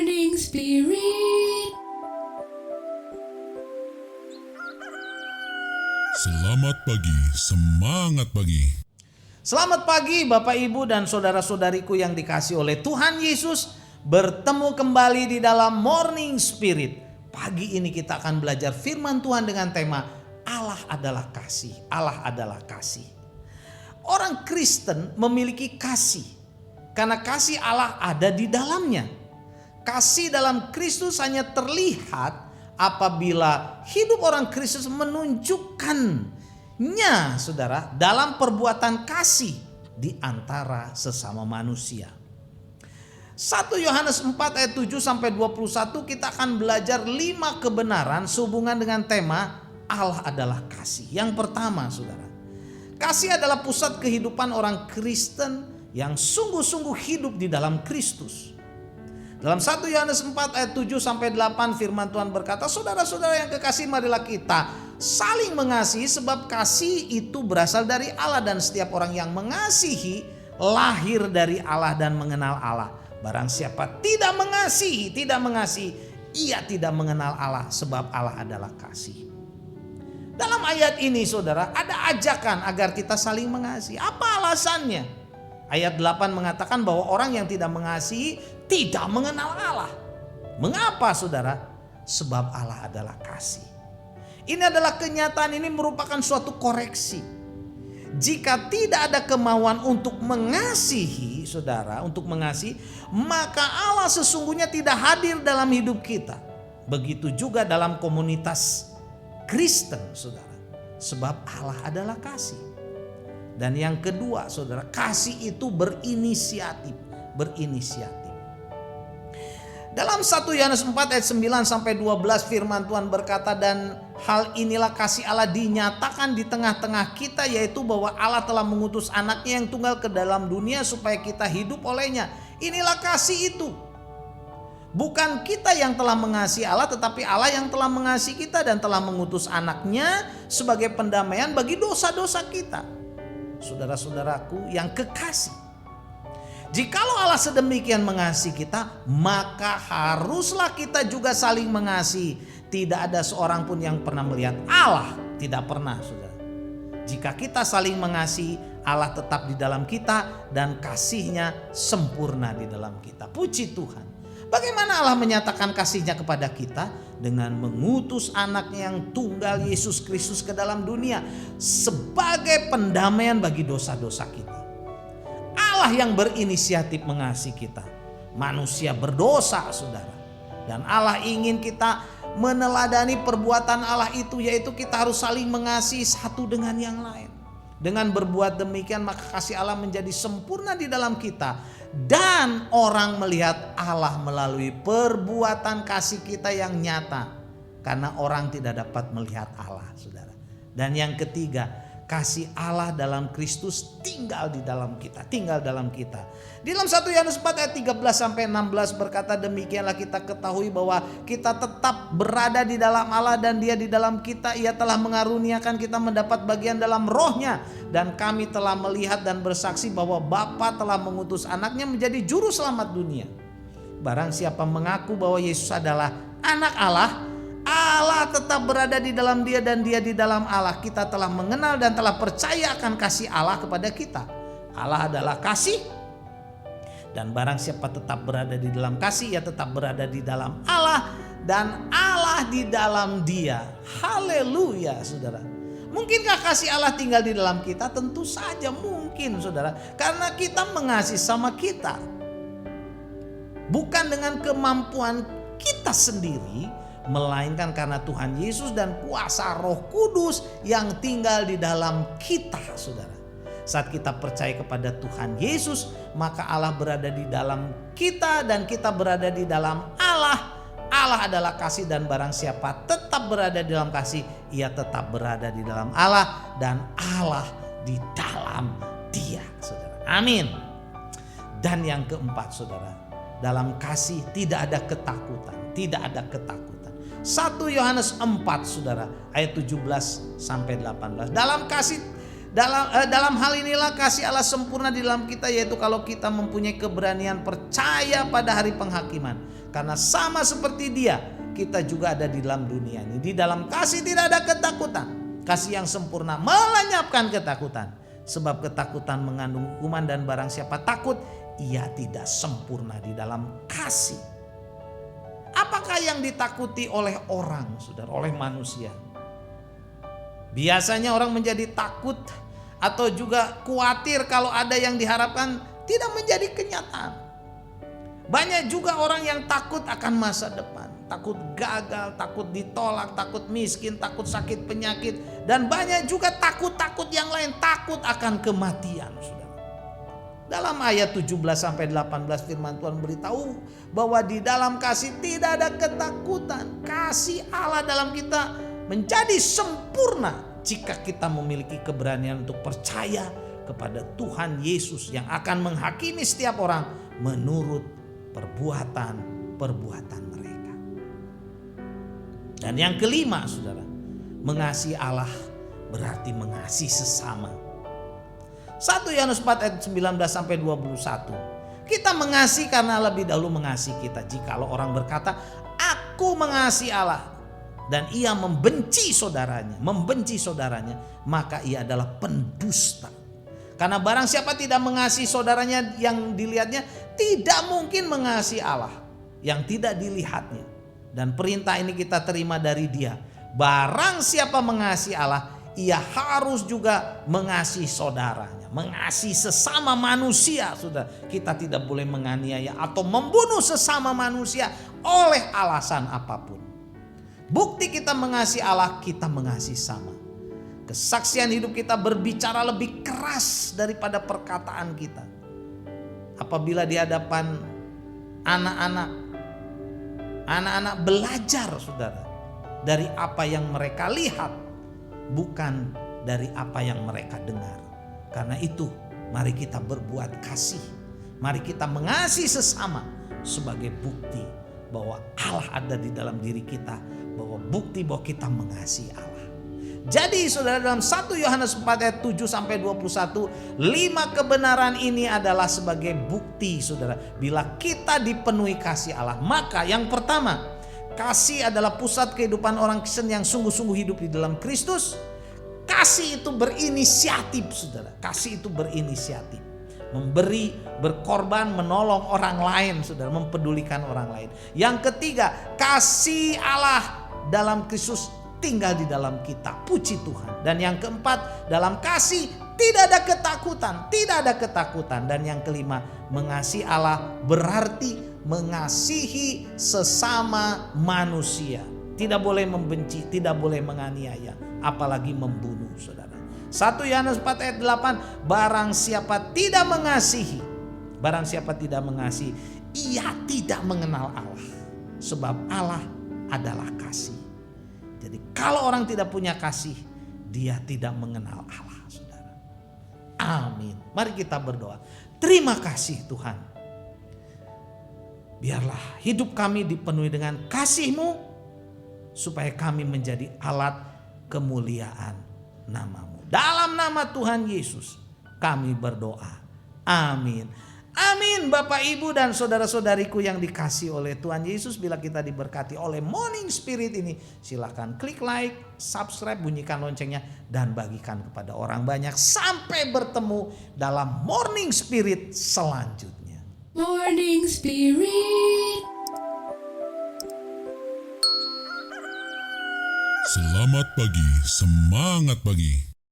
Morning Spirit. Selamat pagi, semangat pagi. Selamat pagi Bapak Ibu dan saudara-saudariku yang dikasihi oleh Tuhan Yesus. Bertemu kembali di dalam Morning Spirit. Pagi ini kita akan belajar firman Tuhan dengan tema Allah adalah kasih. Allah adalah kasih. Orang Kristen memiliki kasih karena kasih Allah ada di dalamnya. Kasih dalam Kristus hanya terlihat apabila hidup orang Kristus menunjukkannya, saudara, dalam perbuatan kasih di antara sesama manusia. 1 Yohanes 4 ayat 7 sampai 21 kita akan belajar 5 kebenaran sehubungan dengan tema Allah adalah kasih. Yang pertama, saudara, kasih adalah pusat kehidupan orang Kristen yang sungguh-sungguh hidup di dalam Kristus. Dalam 1 Yohanes 4 ayat 7 sampai 8 firman Tuhan berkata, saudara-saudara yang kekasih, marilah kita saling mengasihi sebab kasih itu berasal dari Allah dan setiap orang yang mengasihi lahir dari Allah dan mengenal Allah. Barang siapa tidak mengasihi, ia tidak mengenal Allah sebab Allah adalah kasih. Dalam ayat ini, saudara, ada ajakan agar kita saling mengasihi. Apa alasannya? Ayat 8 mengatakan bahwa orang yang tidak mengasihi tidak mengenal Allah. Mengapa, saudara? Sebab Allah adalah kasih. Ini adalah kenyataan, ini merupakan suatu koreksi. Jika tidak ada kemauan untuk mengasihi, saudara, untuk mengasihi, maka Allah sesungguhnya tidak hadir dalam hidup kita. Begitu juga dalam komunitas Kristen, saudara. Sebab Allah adalah kasih. Dan yang kedua, saudara, kasih itu berinisiatif. Dalam 1 Yohanes 4 ayat 9 sampai 12 firman Tuhan berkata, dan hal inilah kasih Allah dinyatakan di tengah-tengah kita, yaitu bahwa Allah telah mengutus anaknya yang tunggal ke dalam dunia supaya kita hidup olehnya. Inilah kasih itu. Bukan kita yang telah mengasihi Allah, tetapi Allah yang telah mengasihi kita dan telah mengutus anaknya sebagai pendamaian bagi dosa-dosa kita. Saudara-saudaraku yang kekasih, jikalau Allah sedemikian mengasihi kita, maka haruslah kita juga saling mengasihi. Tidak ada seorang pun yang pernah melihat Allah, tidak pernah, saudara. Jika kita saling mengasihi, Allah tetap di dalam kita dan kasihnya sempurna di dalam kita. Puji Tuhan. Bagaimana Allah menyatakan kasihnya kepada kita? Dengan mengutus anaknya yang tunggal, Yesus Kristus, ke dalam dunia sebagai pendamaian bagi dosa-dosa kita. Allah yang berinisiatif mengasihi kita. Manusia berdosa, saudara. Dan Allah ingin kita meneladani perbuatan Allah itu, yaitu kita harus saling mengasihi satu dengan yang lain. Dengan berbuat demikian, maka kasih Allah menjadi sempurna di dalam kita. Dan orang melihat Allah melalui perbuatan kasih kita yang nyata. Karena orang tidak dapat melihat Allah, saudara. Dan yang ketiga, kasih Allah dalam Kristus tinggal di dalam kita. Di dalam 1 Yohanes 4 ayat 13 sampai 16 berkata, demikianlah kita ketahui bahwa kita tetap berada di dalam Allah dan Dia di dalam kita. Ia telah mengaruniakan kita mendapat bagian dalam rohnya. Dan kami telah melihat dan bersaksi bahwa Bapa telah mengutus anaknya menjadi juru selamat dunia. Barang siapa mengaku bahwa Yesus adalah anak Allah, Allah tetap berada di dalam Dia dan Dia di dalam Allah. Kita telah mengenal dan telah percaya akan kasih Allah kepada kita. Allah adalah kasih. Dan barang siapa tetap berada di dalam kasih, ia tetap berada di dalam Allah dan Allah di dalam Dia. Haleluya, saudara. Mungkinkah kasih Allah tinggal di dalam kita? Tentu saja mungkin, saudara. Karena kita mengasihi sama kita. Bukan dengan kemampuan kita sendiri, melainkan karena Tuhan Yesus dan kuasa Roh Kudus yang tinggal di dalam kita, saudara. Saat kita percaya kepada Tuhan Yesus, maka Allah berada di dalam kita dan kita berada di dalam Allah. Allah adalah kasih dan barang siapa tetap berada di dalam kasih, ia tetap berada di dalam Allah dan Allah di dalam Dia, saudara. Amin. Dan yang keempat, saudara, dalam kasih tidak ada ketakutan. 1 Yohanes 4, saudara, ayat 17 sampai 18. Dalam kasih Dalam hal inilah kasih Allah sempurna di dalam kita, yaitu kalau kita mempunyai keberanian percaya pada hari penghakiman. Karena sama seperti Dia, kita juga ada di dalam dunia ini. Di dalam kasih tidak ada ketakutan. Kasih yang sempurna melenyapkan ketakutan. Sebab ketakutan mengandung hukuman, dan barang siapa takut, ia tidak sempurna di dalam kasih. Apakah yang ditakuti oleh orang, saudara, oleh manusia? Biasanya orang menjadi takut atau juga khawatir kalau ada yang diharapkan tidak menjadi kenyataan. Banyak juga orang yang takut akan masa depan. Takut gagal, takut ditolak, takut miskin, takut sakit penyakit. Dan banyak juga takut-takut yang lain, takut akan kematian, saudara. Dalam ayat 17-18 firman Tuhan beritahu bahwa di dalam kasih tidak ada ketakutan. Kasih Allah dalam kita menjadi sempurna jika kita memiliki keberanian untuk percaya kepada Tuhan Yesus yang akan menghakimi setiap orang menurut perbuatan-perbuatan mereka. Dan yang kelima, saudara, mengasihi Allah berarti mengasihi sesama. 1 Yohanes 4 ayat 19-21. Kita mengasihi karena lebih dahulu mengasihi kita. Jikalau orang berkata, aku mengasihi Allah, dan ia membenci saudaranya, maka ia adalah pendusta. Karena barang siapa tidak mengasihi saudaranya yang dilihatnya, tidak mungkin mengasihi Allah yang tidak dilihatnya. Dan perintah ini kita terima dari Dia. Barang siapa mengasihi Allah, ia harus juga mengasihi saudaranya, mengasihi sesama manusia. Sudah, kita tidak boleh menganiaya atau membunuh sesama manusia oleh alasan apapun. Bukti kita mengasihi Allah, kita mengasihi sama. Kesaksian hidup kita berbicara lebih keras daripada perkataan kita. Apabila di hadapan anak-anak belajar, saudara, dari apa yang mereka lihat, bukan dari apa yang mereka dengar. Karena itu, mari kita berbuat kasih. Mari kita mengasihi sesama sebagai bukti bahwa Allah ada di dalam diri kita, bahwa bukti bahwa kita mengasihi Allah. Jadi saudara, dalam 1 Yohanes 4 ayat 7-21, 5 kebenaran ini adalah sebagai bukti, saudara, bila kita dipenuhi kasih Allah. Maka yang pertama, kasih adalah pusat kehidupan orang Kristen yang sungguh-sungguh hidup di dalam Kristus. Kasih itu berinisiatif, saudara. Kasih itu berinisiatif. Memberi, berkorban, menolong orang lain, saudara, mempedulikan orang lain. Yang ketiga, kasih Allah dalam Kristus tinggal di dalam kita. Puji Tuhan. Dan yang keempat, dalam kasih tidak ada ketakutan. Dan yang kelima, mengasihi Allah berarti mengasihi sesama manusia. Tidak boleh membenci, tidak boleh menganiaya, apalagi membunuh, saudara. 1 Yohanes 4 ayat 8, barang siapa tidak mengasihi, ia tidak mengenal Allah. Sebab Allah adalah kasih. Jadi kalau orang tidak punya kasih, dia tidak mengenal Allah, saudara. Amin. Mari kita berdoa. Terima kasih Tuhan. Biarlah hidup kami dipenuhi dengan kasih-Mu, supaya kami menjadi alat kemuliaan nama-Mu. Dalam nama Tuhan Yesus kami berdoa. Amin. Amin. Bapak, Ibu, dan saudara-saudariku yang dikasihi oleh Tuhan Yesus, bila kita diberkati oleh Morning Spirit ini, silakan klik like, subscribe, bunyikan loncengnya, dan bagikan kepada orang banyak. Sampai bertemu dalam Morning Spirit selanjutnya. Morning Spirit. Selamat pagi, semangat pagi.